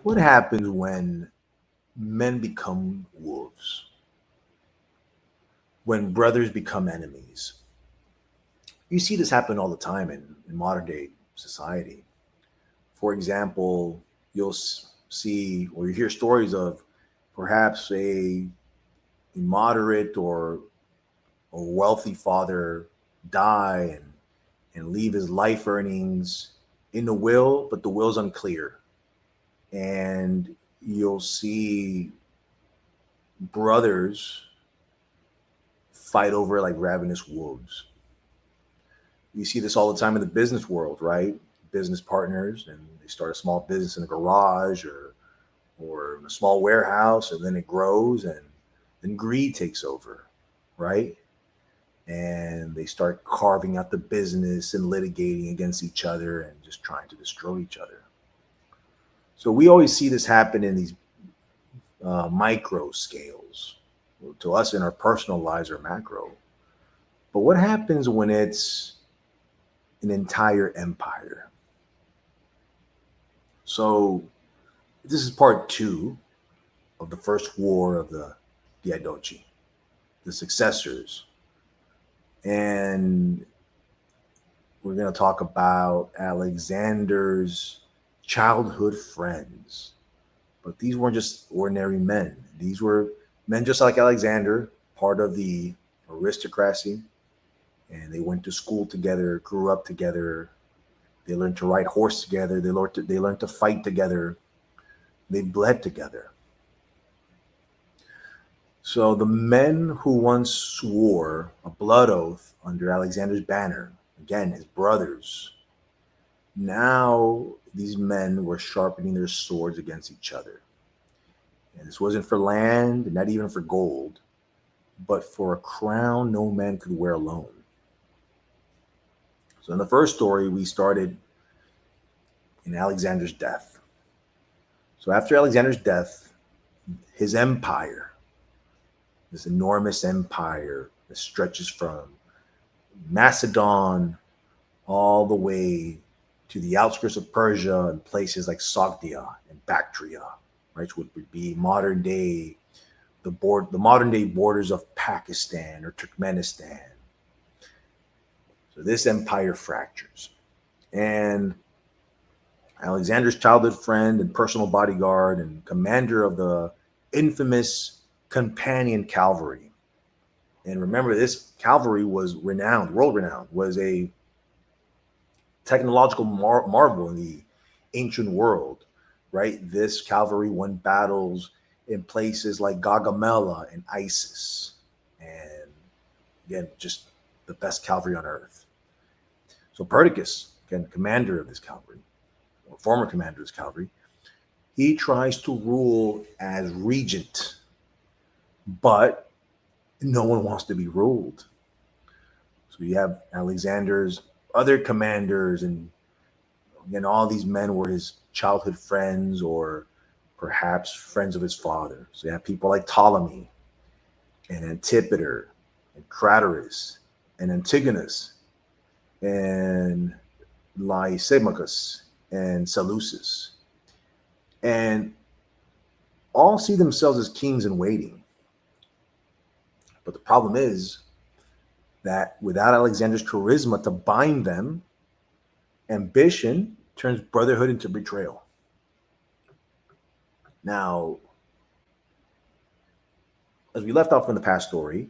What happens when men become wolves? When brothers become enemies? You see this happen all the time in modern day society. For example, you'll see or you hear stories of perhaps a moderate or a wealthy father die and leave his life earnings in the will, but the will's unclear. And you'll see brothers fight over like ravenous wolves. You see this all the time in the business world, right? Business partners, and they start a small business in a garage or in a small warehouse, and then it grows, and then greed takes over, right? And they start carving out the business and litigating against each other and just trying to destroy each other. So we always see this happen in these micro scales. To us in our personal lives or macro. But what happens when it's an entire empire? So this is part two of the first war of the Diadochi, the successors. And we're going to talk about Alexander's childhood friends. But these weren't just ordinary men. These were men just like Alexander, part of the aristocracy. And they went to school together, grew up together. They learned to ride horse together. They learned to fight together. They bled together. So the men who once swore a blood oath under Alexander's banner, again, his brothers, now these men were sharpening their swords against each other. And this wasn't for land, not even for gold, but for a crown no man could wear alone. So in the first story, we started in Alexander's death. So after Alexander's death, his empire, this enormous empire that stretches from Macedon all the way to the outskirts of Persia and places like Sogdia and Bactria, right, which would be modern day, the modern day borders of Pakistan or Turkmenistan. So this empire fractures. And Alexander's childhood friend and personal bodyguard and commander of the infamous companion cavalry. And remember, this cavalry was renowned, world renowned, was a technological marvel in the ancient world, right? This cavalry won battles in places like Gaugamela and Isis. And again, just the best cavalry on earth. So Perdiccas, again, commander of this cavalry, or former commander of this cavalry, he tries to rule as regent, but no one wants to be ruled. So you have Alexander's other commanders, and again, all these men were his childhood friends or perhaps friends of his father. So you have people like Ptolemy and Antipater and Craterus and Antigonus and Lysimachus and Seleucus. And all see themselves as kings in waiting. But the problem is that without Alexander's charisma to bind them, ambition turns brotherhood into betrayal. Now, as we left off in the past story,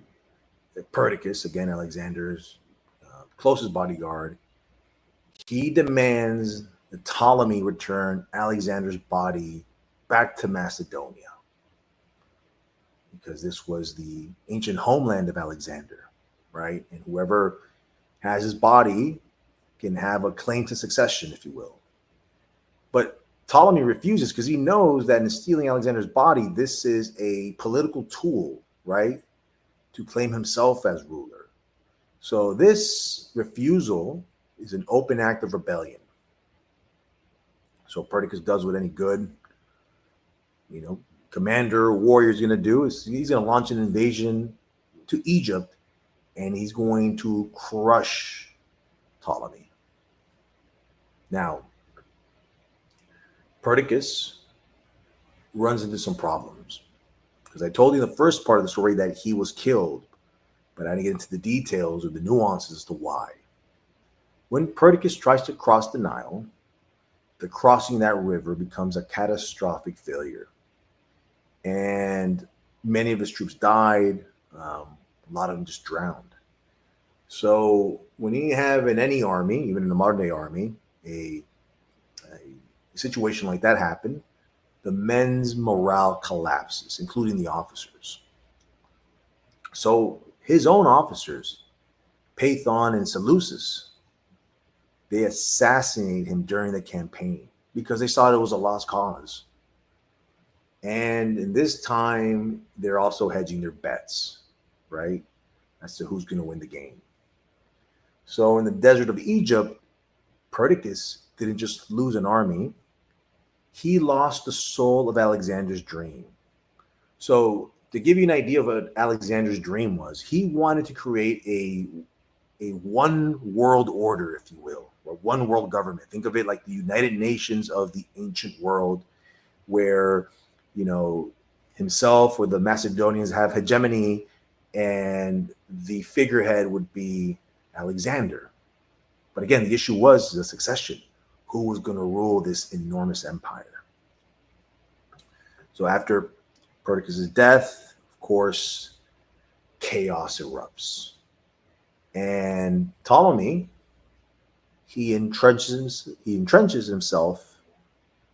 Perdiccas, again, Alexander's closest bodyguard, he demands that Ptolemy return Alexander's body back to Macedonia, because this was the ancient homeland of Alexander, right? And whoever has his body can have a claim to succession, if you will. But Ptolemy refuses because he knows that in stealing Alexander's body, this is a political tool, right, to claim himself as ruler. So this refusal is an open act of rebellion. So Perdiccas does what any good, commander warrior is going to do is he's going to launch an invasion to Egypt, and he's going to crush Ptolemy. Now, Perdiccas runs into some problems. Because I told you in the first part of the story that he was killed, but I didn't get into the details or the nuances as to why. When Perdiccas tries to cross the Nile, the crossing that river becomes a catastrophic failure. And many of his troops died. A lot of them just drowned. So when you have in any army, even in the modern day army, a situation like that happen, the men's morale collapses, including the officers. So his own officers, Pathon and Seleucus, they assassinate him during the campaign because they thought it was a lost cause. And in this time, they're also hedging their bets, right? As to who's going to win the game. So in the desert of Egypt, Perdiccas didn't just lose an army, he lost the soul of Alexander's dream. So to give you an idea of what Alexander's dream was, he wanted to create a one world order, if you will, or one world government. Think of it like the United Nations of the ancient world, where, you know, himself or the Macedonians have hegemony, and the figurehead would be Alexander. But again, the issue was the succession. Who was going to rule this enormous empire? So after Perdiccas' death, of course, chaos erupts. And Ptolemy, he entrenches himself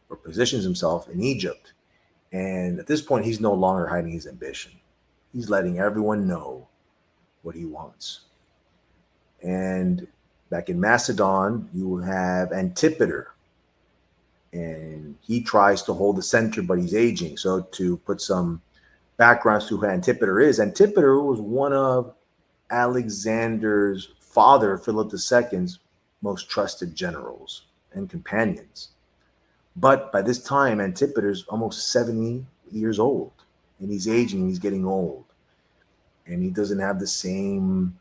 or positions himself in Egypt. And at this point, he's no longer hiding his ambition. He's letting everyone know what he wants. And back in Macedon, you have Antipater. And he tries to hold the center, but he's aging. So to put some backgrounds to who Antipater is, Antipater was one of Alexander's father, Philip II's most trusted generals and companions. But by this time, Antipater's almost 70 years old, and he's aging, he's getting old. And he doesn't have the same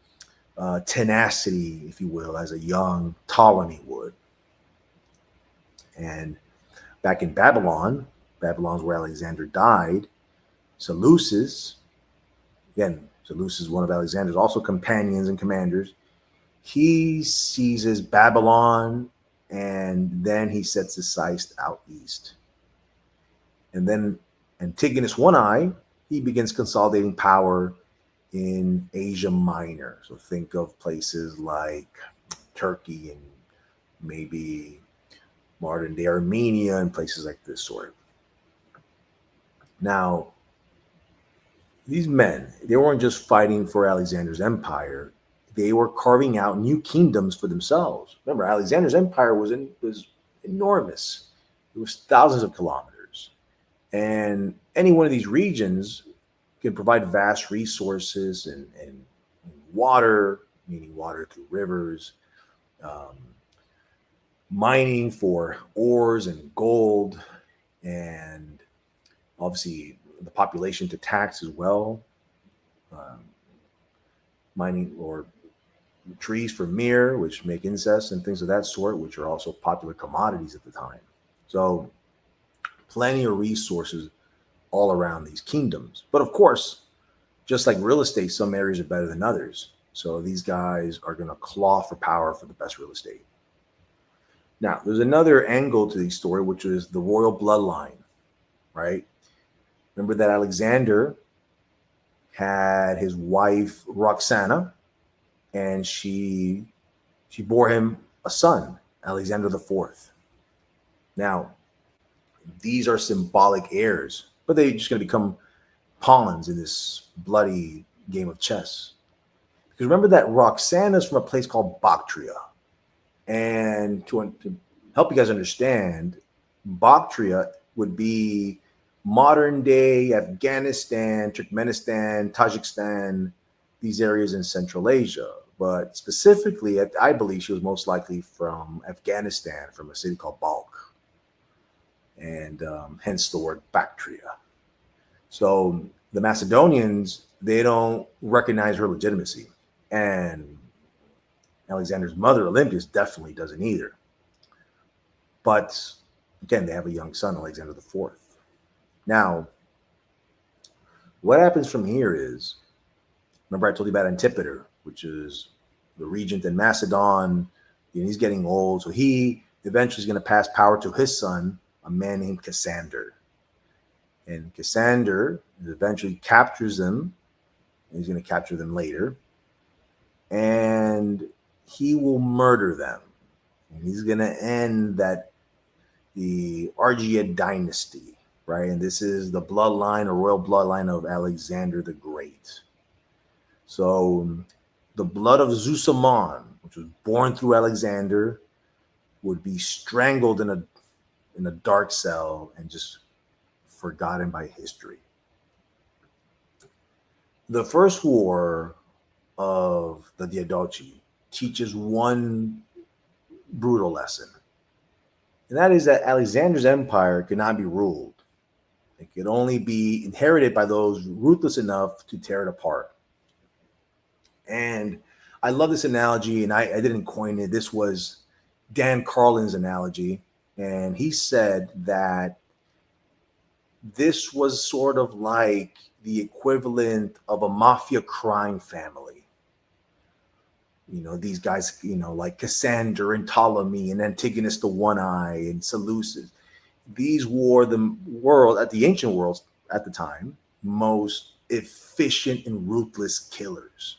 tenacity, if you will, as a young Ptolemy would. And back in Babylon's where Alexander died, Seleucus, again, Seleucus is one of Alexander's also companions and commanders. He seizes Babylon, and then he sets his sights out east. And then Antigonus One Eye, he begins consolidating power in Asia Minor. So think of places like Turkey and maybe modern day Armenia and places like this sort. Now, these men, they weren't just fighting for Alexander's empire. They were carving out new kingdoms for themselves. Remember, Alexander's empire was enormous. It was thousands of kilometers. And any one of these regions can provide vast resources and water, meaning water through rivers, mining for ores and gold, and obviously the population to tax as well, mining or trees for myrrh, which make incense and things of that sort, which are also popular commodities at the time. So plenty of resources all around these kingdoms. But of course, just like real estate, some areas are better than others. So these guys are going to claw for power for the best real estate. Now, there's another angle to the story, which is the royal bloodline, right? Remember that Alexander had his wife Roxana, and she bore him a son, Alexander IV. Now, these are symbolic heirs, but they're just going to become pawns in this bloody game of chess. Because remember that Roxana is from a place called Bactria. And to help you guys understand, Bactria would be modern day Afghanistan, Turkmenistan, Tajikistan, these areas in Central Asia. But specifically, I believe she was most likely from Afghanistan, from a city called Balkh. And hence the word Bactria. So the Macedonians, they don't recognize her legitimacy. And Alexander's mother, Olympias, definitely doesn't either. But again, they have a young son, Alexander IV. Now, what happens from here is, remember I told you about Antipater, which is the regent in Macedon. He's getting old, so he eventually is going to pass power to his son, a man named Cassander. And Cassander eventually captures them. He's going to capture them later. And he will murder them. And he's going to end the Argead dynasty, right? And this is the bloodline or royal bloodline of Alexander the Great. So the blood of Zusamon, which was born through Alexander, would be strangled in a dark cell and just forgotten by history. The first war of the Diadochi teaches one brutal lesson, and that is that Alexander's empire could not be ruled. It could only be inherited by those ruthless enough to tear it apart. And I love this analogy, and I didn't coin it. This was Dan Carlin's analogy, and he said that this was sort of like the equivalent of a mafia crime family. These guys, like Cassander and Ptolemy and Antigonus the One-Eye and Seleucus. These were the world, at the ancient world at the time, most efficient and ruthless killers.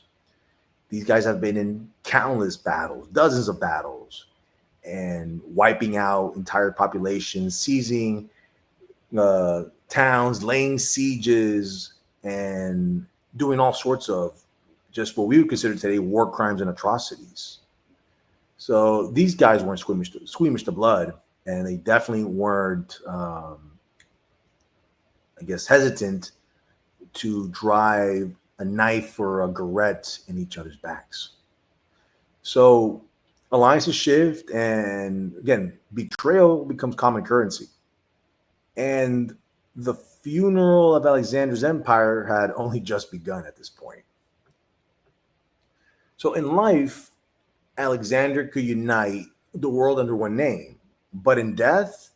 These guys have been in countless battles, dozens of battles, and wiping out entire populations, seizing towns, laying sieges, and doing all sorts of just what we would consider today war crimes and atrocities. So these guys weren't squeamish to blood, and they definitely weren't, hesitant to drive a knife or a garrote in each other's backs. So alliances shift, and again, betrayal becomes common currency. And the funeral of Alexander's empire had only just begun at this point. So in life, Alexander could unite the world under one name, but in death,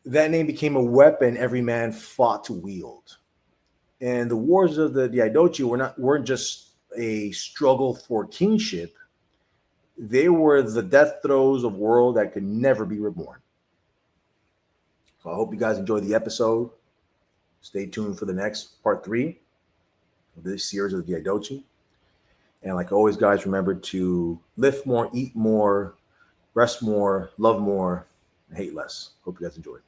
that name became a weapon every man fought to wield. And the wars of the Diadochi weren't just a struggle for kingship. They were the death throes of a world that could never be reborn. So I hope you guys enjoyed the episode. Stay tuned for the next part 3 of this series of the Diadochi. And like always, guys, remember to lift more, eat more, rest more, love more, and hate less. Hope you guys enjoyed.